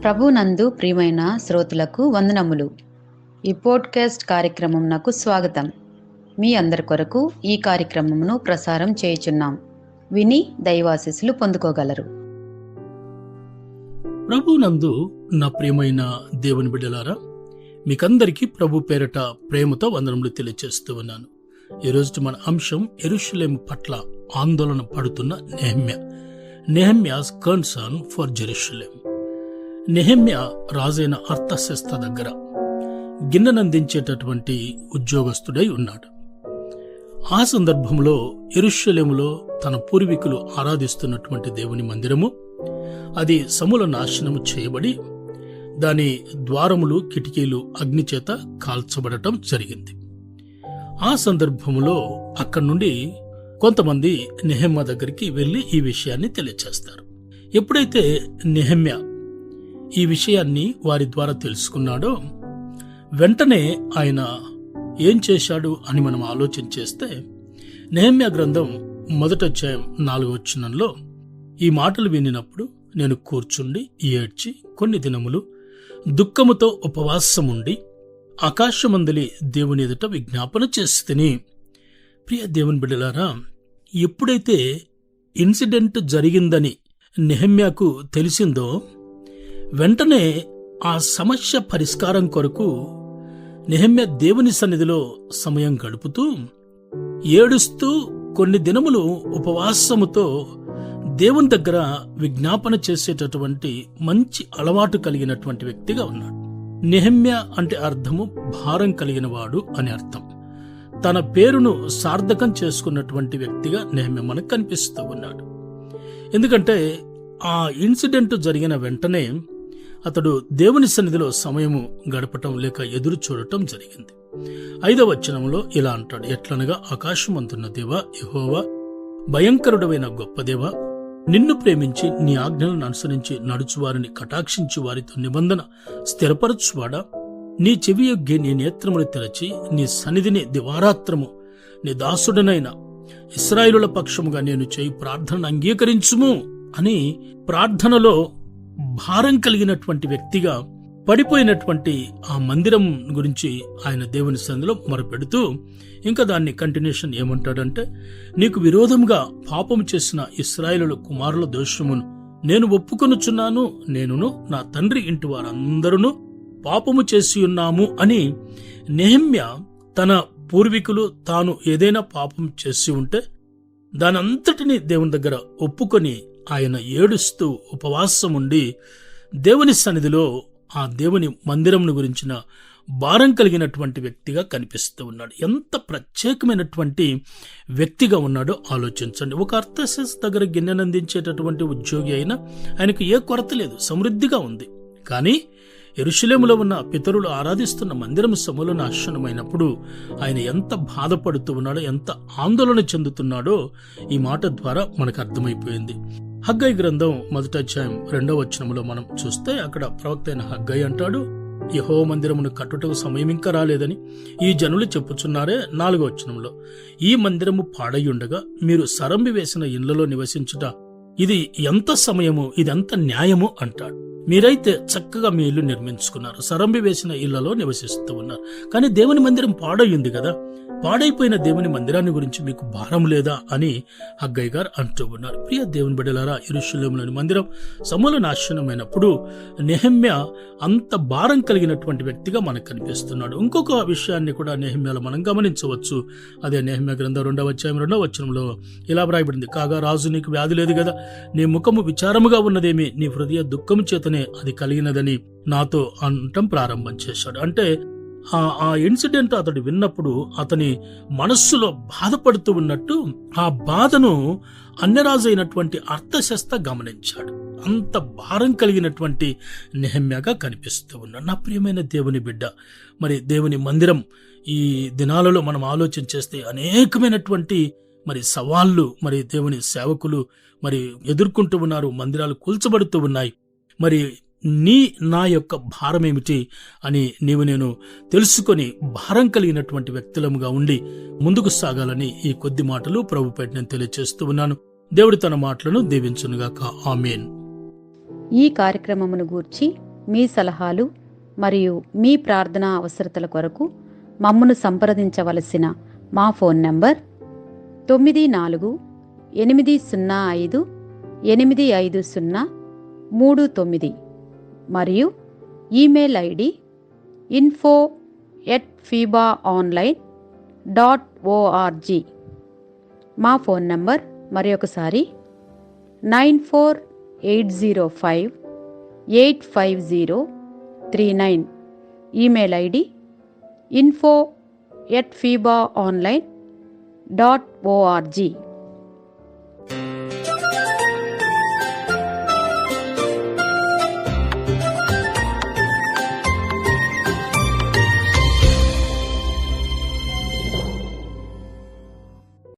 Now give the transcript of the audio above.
ప్రభునందు ప్రియమైన శ్రోతలకు వందనములు. ఈ పోడ్కాస్ట్ కార్యక్రమం నాకు స్వాగతం. మీ అందరి కొరకు ఈ కార్యక్రమమును ప్రసారం చేయుచున్నాం. విని దైవాశీస్సులు పొందుకోగలరు. ప్రభునందు నా ప్రియమైన దేవుని బిడ్డలారా, మీకందరికీ ప్రభు పేరట ప్రేమతో వందనములు తెలియజేస్తూ ఉన్నాను. ఈరోజు మన అంశం యెరూషలేము పట్ల ఆందోళన పడుతున్న నెహెమ్యాస్ కన్సర్న్ ఫర్ జెరూషలేం. నెహెమ్యా రాజైన అర్తషస్త దగ్గర గిన్నెనందించేటటువంటి ఉద్యోగస్తుడై ఉన్నాడు. ఆ సందర్భంలో యెరూషలేములో తన పూర్వీకులు ఆరాధిస్తున్నటువంటి దేవుని మందిరము అది సమూల నాశనము చేయబడి దాని ద్వారములు కిటికీలు అగ్నిచేత కాల్చబడటం జరిగింది. ఆ సందర్భంలో అక్కడి నుండి కొంతమంది నెహెమ్యా దగ్గరికి వెళ్లి ఈ విషయాన్ని తెలియచేస్తారు. ఎప్పుడైతే నెహెమ్యా ఈ విషయాన్ని వారి ద్వారా తెలుసుకున్నాడో వెంటనే ఆయన ఏం చేశాడు అని మనం ఆలోచన చేస్తే, నెహెమ్యా గ్రంథం 1వ అధ్యాయం 4వ వచనంలో ఈ మాటలు వినినప్పుడు నేను కూర్చుండి ఏడ్చి కొన్ని దినములు దుఃఖముతో ఉపవాసముండి ఆకాశమందలి దేవుని ఎదుట విజ్ఞాపన చేస్తుని. ప్రియ దేవుని బిడ్డలారా, ఎప్పుడైతే ఇన్సిడెంట్ జరిగిందని నెహెమ్యాకు తెలిసిందో వెంటనే ఆ సమస్య పరిష్కారం కొరకు నెహెమ్యా దేవుని సన్నిధిలో సమయం గడుపుతూ ఏడుస్తూ కొన్ని దినములు ఉపవాసముతో దేవుని దగ్గర విజ్ఞాపన చేసేటటువంటి మంచి అలవాటు కలిగినటువంటి వ్యక్తిగా ఉన్నాడు. నెహెమ్యా అంటే అర్థము భారం కలిగిన వాడు అని అర్థం. తన పేరును సార్థకం చేసుకున్నటువంటి వ్యక్తిగా నెహెమ్యా మనకు కనిపిస్తూ ఉన్నాడు. ఎందుకంటే ఆ ఇన్సిడెంట్ జరిగిన వెంటనే అతడు దేవుని సన్నిధిలో సమయము గడపటం లేక ఎదురు చూడటం జరిగింది. 5వ వచనంలో ఇలా అంటాడు, ఎట్లనగా ఆకాశమంతున్న దేవా యెహోవా, భయంకరుడమైన గొప్ప దేవా, నిన్ను ప్రేమించి నీ ఆజ్ఞలను అనుసరించి నడుచువారిని కటాక్షించి వారితో నిబంధన స్థిరపరచువాడా, నీ చెవియొగ్గి నీ నేత్రములు తెరచి నీ సన్నిధిని దివారాత్రము నీ దాసుడనైన ఇశ్రాయేలుల పక్షముగా నేను చేయి ప్రార్థనను అంగీకరించుము అని ప్రార్థనలో భారం కలిగినటువంటి వ్యక్తిగా పడిపోయినటువంటి ఆ మందిరం గురించి ఆయన దేవుని సన్నిధిలో మొరపెడుతూ ఇంకా దాన్ని కంటిన్యూషన్ ఏమంటాడంటే, నీకు విరోధంగా పాపము చేసిన ఇశ్రాయేలు కుమారుల దోషమును నేను ఒప్పుకొనుచున్నాను, నేనును నా తండ్రి ఇంటి వారందరూ పాపము చేసి ఉన్నాము అని నెహెమ్యా తన పూర్వీకులు తాను ఏదైనా పాపం చేసి ఉంటే దానంతటినీ దేవుని దగ్గర ఒప్పుకొని ఆయన ఏడుస్తూ ఉపవాసం ఉండి దేవుని సన్నిధిలో ఆ దేవుని మందిరమును గురించిన భారం కలిగినటువంటి వ్యక్తిగా కనిపిస్తూ ఉన్నాడు. ఎంత ప్రత్యేకమైనటువంటి వ్యక్తిగా ఉన్నాడో ఆలోచించండి. ఒక అర్తషస్త దగ్గర గిన్నెనందించేటటువంటి ఉద్యోగి అయినా ఆయనకు ఏ కొరత లేదు, సమృద్ధిగా ఉంది. కానీ యెరూషలేములో ఉన్న పితరులు ఆరాధిస్తున్న మందిరం సమూల నాశనమైనప్పుడు ఆయన ఎంత బాధపడుతూ ఉన్నాడో, ఎంత ఆందోళన చెందుతున్నాడో ఈ మాట ద్వారా మనకు అర్థమైపోయింది. హగ్గై గ్రంథం 1వ అధ్యాయం 2వ వచనంలో మనం చూస్తే అక్కడ ప్రవక్త అయిన హగ్గై అంటాడు, యెహోవా మందిరమును కట్టుటకు సమయం ఇంకా రాలేదని ఈ జనులు చెప్పుచున్నారే. 4వ వచనంలో, ఈ మందిరము పాడయ్యుండగా మీరు సరంబి వేసిన ఇళ్లలో నివసించుట ఇది ఎంత సమయము, ఇదెంత న్యాయము అంటాడు. మీరైతే చక్కగా మీ ఇల్లు నిర్మించుకున్నారు, సరంబి వేసిన ఇళ్లలో నివసిస్తూ ఉన్నారు, కానీ దేవుని మందిరం పాడయ్యింది కదా, పాడైపోయిన దేవుని మందిరాన్ని గురించి మీకు భారం లేదా అని హగ్గై గారు అంటూ ఉన్నారు. ప్రియ దేవుని బిడ్డలారా, యెరూషలేములోని మందిరం సమూల నాశనమైనప్పుడు నెహెమ్యా అంత భారం కలిగినటువంటి వ్యక్తిగా మనకు కనిపిస్తున్నాడు. ఇంకొక విషయాన్ని కూడా నెహెమ్యాలో మనం గమనించవచ్చు. అదే నెహెమ్యా గ్రంథం 2వ అధ్యాయం 2వ వచనంలో ఇలా వ్రాయబడింది, కాగా రాజు నీకు వ్యాధి లేదు కదా, నీ ముఖము విచారముగా ఉన్నదేమి, నీ హృదయ దుఃఖము చేతనే అది కలిగినదని నాతో అనటం ప్రారంభం చేశాడు. అంటే ఆ ఇన్సిడెంట్ అతడు విన్నప్పుడు అతని మనస్సులో బాధపడుతూ ఉన్నట్టు ఆ బాధను అన్యరాజు అయినటువంటి అర్తషస్త గమనించాడు. అంత భారం కలిగినటువంటి నెహెమ్యాగా కనిపిస్తూ ఉన్నాడు. నా ప్రియమైన దేవుని బిడ్డ, మరి దేవుని మందిరం ఈ దినాలలో మనం ఆలోచన చేస్తే అనేకమైనటువంటి మరి సవాళ్లు మరి దేవుని సేవకులు మరి ఎదుర్కొంటూ ఉన్నారు. మందిరాలు కూల్చబడుతూ ఉన్నాయి. మరి నా యొక్క భారం ఏమిటి అని నేను తెలుసుకొని భారం కలిగినటువంటి వ్యక్తులముగా ఉండి ముందుకు సాగాలని ఈ కొద్ది మాటలు ప్రభుపేట నేను తెలియజేస్తూ ఉన్నాను. దేవుడు తన మాటలను దీవించునుగాక. ఆమేన్. ఈ కార్యక్రమమును గూర్చి మీ సలహాలు మరియు మీ ప్రార్థనా అవసరతల కొరకు మమ్మను సంప్రదించవలసిన మా ఫోన్ నంబర్ 9408508503 మరియు ఈమెయిల్ ఐడి info@fibaonline.org. మా ఫోన్ నంబర్ మరొకసారి 9480585039. Email ID info@fibaonline.org.